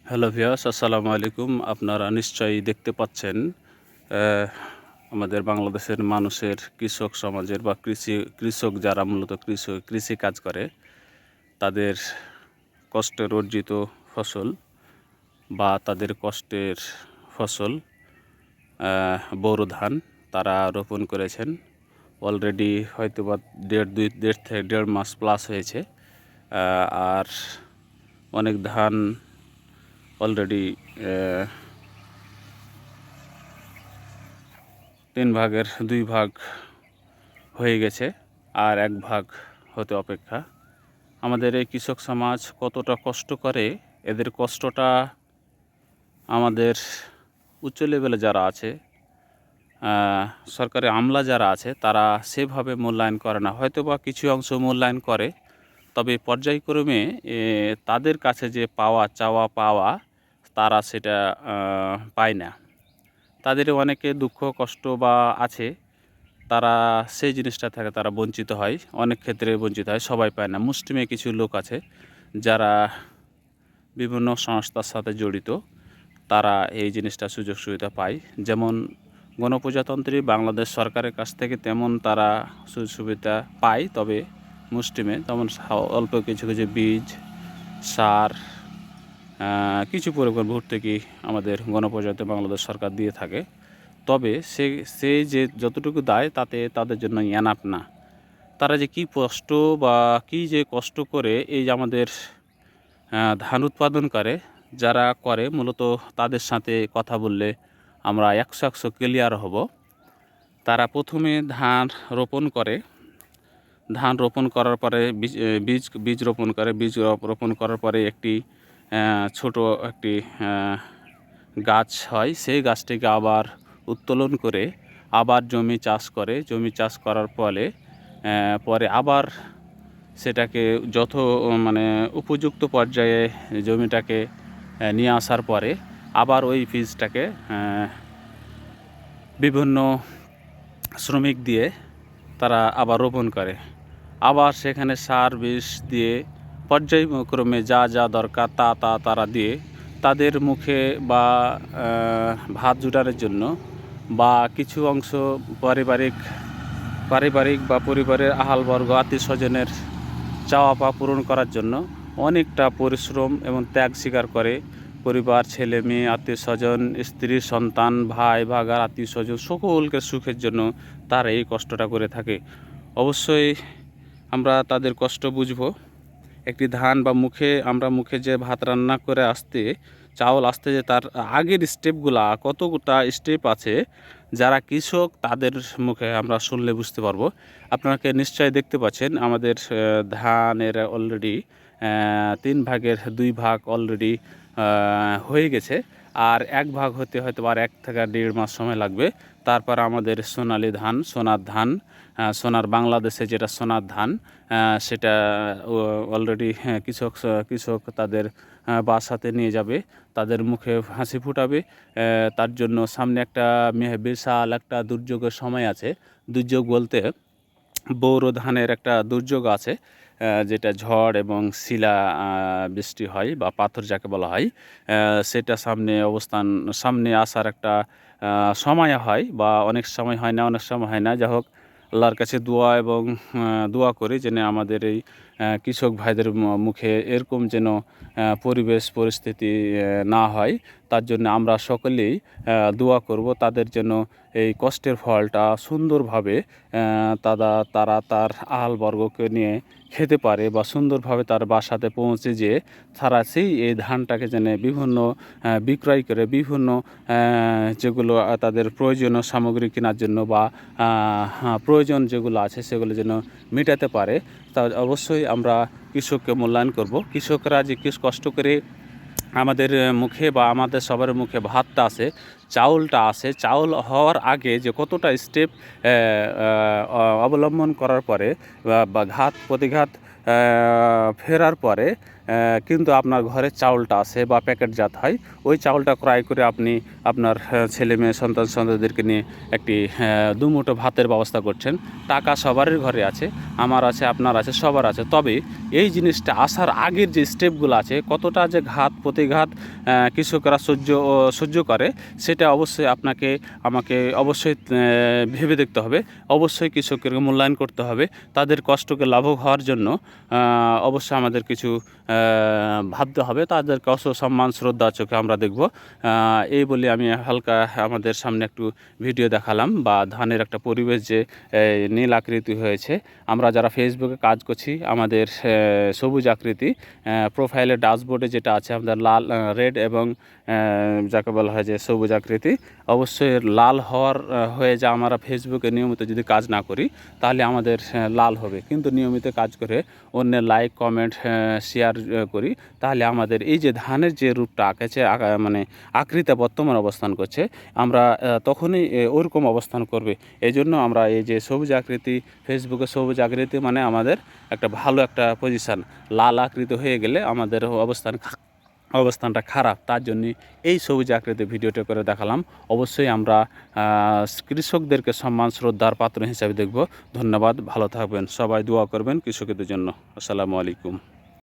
Hello viewers, আসসালামু আলাইকুম। আপনারা নিশ্চয়ই দেখতে পাচ্ছেন আমাদের বাংলাদেশের মানুষের কৃষক সমাজের বা কৃষক যারা মূলত কৃষি কাজ করে তাদের কষ্টের অর্জিত ফসল বা তাদের কষ্টের ফসল বোরো ধান তারা রোপণ করেছেন। অলরেডি হয়তো বা দেড় মাস প্লাস হয়েছে। আর অনেক ধান অলরেডি 3 ভাগের 2 ভাগ হয়ে গেছে, আর 1 ভাগ হতে অপেক্ষা। আমাদের এই কৃষক সমাজ কতটা কষ্ট করে, এদের কষ্টটা আমাদের উচ্চ লেভেলে যারা আছে, সরকারি আমলা যারা আছে, তারা সেভাবে মূল্যায়ন করে না। হয়তো বা কিছু অংশ মূল্যায়ন করে, তবে পর্যায়ক্রমে তাদের কাছে যে চাওয়া পাওয়া তারা সেটা পায় না। তাদের অনেকে দুঃখ কষ্ট বা আছে, তারা সেই জিনিসটা থেকে তারা বঞ্চিত হয়, অনেক ক্ষেত্রে বঞ্চিত হয়, সবাই পায় না। মুষ্টিমেয় কিছু লোক আছে যারা বিভিন্ন সংস্থার সাথে জড়িত, তারা এই জিনিসটা সুযোগ সুবিধা পায়। যেমন গণপ্রজাতন্ত্রী বাংলাদেশ সরকারের কাছ থেকে তেমন তারা সুযোগ সুবিধা পায়, তবে মুষ্টিমে তেমন অল্প কিছু কিছু বীজ, সার, কিছু পরিমাণ ভর্তুকি আমাদের গণপ্রজাতন্ত্রী বাংলাদেশ সরকার দিয়ে থাকে। তবে সে যে যতটুকু দেয় তাতে তাদের জন্য এনাফ না। তারা যে কী কষ্ট বা কী যে কষ্ট করে এই যে আমাদের ধান উৎপাদন যারা করে, মূলত তাদের সাথে কথা বললে আমরা 100% ক্লিয়ার হব। তারা প্রথমে ধান রোপণ করে, ধান রোপণ করার পরে বীজ রোপণ করে, বীজ রোপণ করার পরে একটি ছোট একটি গাছ হয়। সেই গাছটিকে আবার উত্তোলন করে আবার জমি চাষ করে। জমি চাষ করার পরে আবার সেটাকে মানে উপযুক্ত পর্যায়ে জমিটাকে নিয়ে আসার পরে আবার ওই বীজটাকে বিভিন্ন শ্রমিক দিয়ে তারা আবার রোপণ করে। আবার সেখানে সার বিষ দিয়ে পর্যায়ক্রমে যা যা দরকার তারা দিয়ে তাদের মুখে বা ভাত জোটানোর জন্য বা কিছু অংশ পারিবারিক বা পরিবারের আহালবর্গ আত্মীয় স্বজনের চাওয়া পাওয়া পূরণ করার জন্য অনেকটা পরিশ্রম এবং ত্যাগ স্বীকার করে। পরিবার, ছেলে মেয়ে, আত্মীয় স্বজন, স্ত্রী, সন্তান, ভাই ভাগার আত্মীয় স্বজন সকলকে সুখের জন্য তারা এই কষ্টটা করে থাকে। অবশ্যই আমরা তাদের কষ্ট বুঝব। একটি ধান বা মুখে যে ভাত রান্না করে চাউল আসতে যে তার আগের স্টেপগুলা কতটা স্টেপ আছে, যারা কৃষক তাদের মুখে আমরা শুনলে বুঝতে পারবো। আপনাকে নিশ্চয়ই দেখতে পাচ্ছেন আমাদের ধানের অলরেডি 3 ভাগের 2 ভাগ অলরেডি হয়ে গেছে, আর 1 ভাগ হতে হয়তো আর 1 থেকে 1.5 মাস সময় লাগবে। তারপর আমাদের সোনার ধান, সোনার বাংলাদেশে যেটা সোনার ধান, সেটা অলরেডি কৃষক তাদের বাসাতে নিয়ে যাবে, তাদের মুখে হাসি ফুটাবে। তার জন্য সামনে একটা বিশাল একটা দুর্যোগের সময় আছে। দুর্যোগ বলতে বোরো ধানের একটা দুর্যোগ আছে, যেটা ঝড় এবং শিলা বৃষ্টি হয় বা পাথর যাকে বলা হয়, সেটা সামনে আসার একটা সময় হয়, বা অনেক সময় হয় না, অনেক সময় হয় না। যাই হোক, আল্লাহর কাছে দোয়া করি যেন আমাদের এই কৃষক ভাইদের মুখে এরকম যেন পরিস্থিতি না হয়। তার জন্য আমরা সকলেই দোয়া করব, তাদের জন্য এই কষ্টের ফলটা সুন্দরভাবে তারা তার আহালবর্গকে নিয়ে খেতে পারে, বা সুন্দরভাবে তার বাসাতে পৌঁছে যেয়ে তারা এই ধানটাকে যেন বিভিন্ন বিক্রয় করে বিভিন্ন যেগুলো তাদের প্রয়োজনীয় সামগ্রী কেনার জন্য বা প্রয়োজন যেগুলো আছে সেগুলো যেন মেটাতে পারে। তা অবশ্যই আমরা কৃষককে মূল্যায়ন করব। কৃষকরা যে কষ্ট করে আমাদের মুখে বা আমাদের সবার মুখে ভাতটা আসে, চাউলটা আসে, চাউল হওয়ার আগে যে কতটা স্টেপ অবলম্বন করার পরে বা ঘাত প্রতিঘাত ফেরার পরে কিন্তু আপনার ঘরে চাউলটা আছে বা প্যাকেটজাত হয়, ওই চাউলটা ক্রয় করে আপনি আপনার ছেলে মেয়ে সন্তানদেরকে নিয়ে একটি দুমুঠো ভাতের ব্যবস্থা করছেন। টাকা সবারই ঘরে আছে, আমার আছে, আপনার আছে, সবার আছে। তবে এই জিনিসটা আসার আগের যে স্টেপগুলো আছে, কতটা যে ঘাত প্রতিঘাত কৃষকরা সহ্য করে, সেটা অবশ্যই আমাকে অবশ্যই ভেবে দেখতে হবে। অবশ্যই কৃষকের মূল্যায়ন করতে হবে। তাদের কষ্টকে লাঘব হওয়ার জন্য অবশ্যই আমাদের কিছু ভাবতে হবে। তাদেরকে সম্মান শ্রদ্ধা চোখে আমরা দেখব। এই বলে আমি হালকা আমাদের সামনে একটু ভিডিও দেখালাম, বা ধানের একটা পরিবেশ যে নীল আকৃতি হয়েছে। আমরা যারা ফেসবুকে কাজ করছি, আমাদের সবুজ আকৃতি প্রোফাইলের ড্যাশবোর্ডে যেটা আছে আমাদের লাল রেড এবং যাকে বলা হয় যে সবুজ আকৃতি, অবশ্যই লাল হয়ে যা আমরা ফেসবুকে নিয়মিত যদি কাজ না করি তাহলে আমাদের লাল হবে। কিন্তু নিয়মিত কাজ করে অন্যের লাইক কমেন্ট শেয়ার করি, তাহলে আমাদের এই যে ধানের যে রূপটা আঁকেছে মানে আকৃতি বর্তমান অবস্থান করছে, আমরা তখনই ওরকম অবস্থান করবে। এই জন্য আমরা এই যে সবুজ আকৃতি, ফেসবুকে সবুজ আকৃতি মানে আমাদের একটা ভালো একটা পজিশান। লাল আকৃতি হয়ে গেলে আমাদের অবস্থানটা খারাপ। তার জন্য এই সবুজ আকৃতি ভিডিওটা করে দেখালাম। অবশ্যই আমরা কৃষকদেরকে সম্মান শ্রদ্ধার পাত্র হিসাবে দেখব। ধন্যবাদ, ভালো থাকবেন, সবাই দোয়া করবেন কৃষকদের জন্য। আসসালামু আলাইকুম।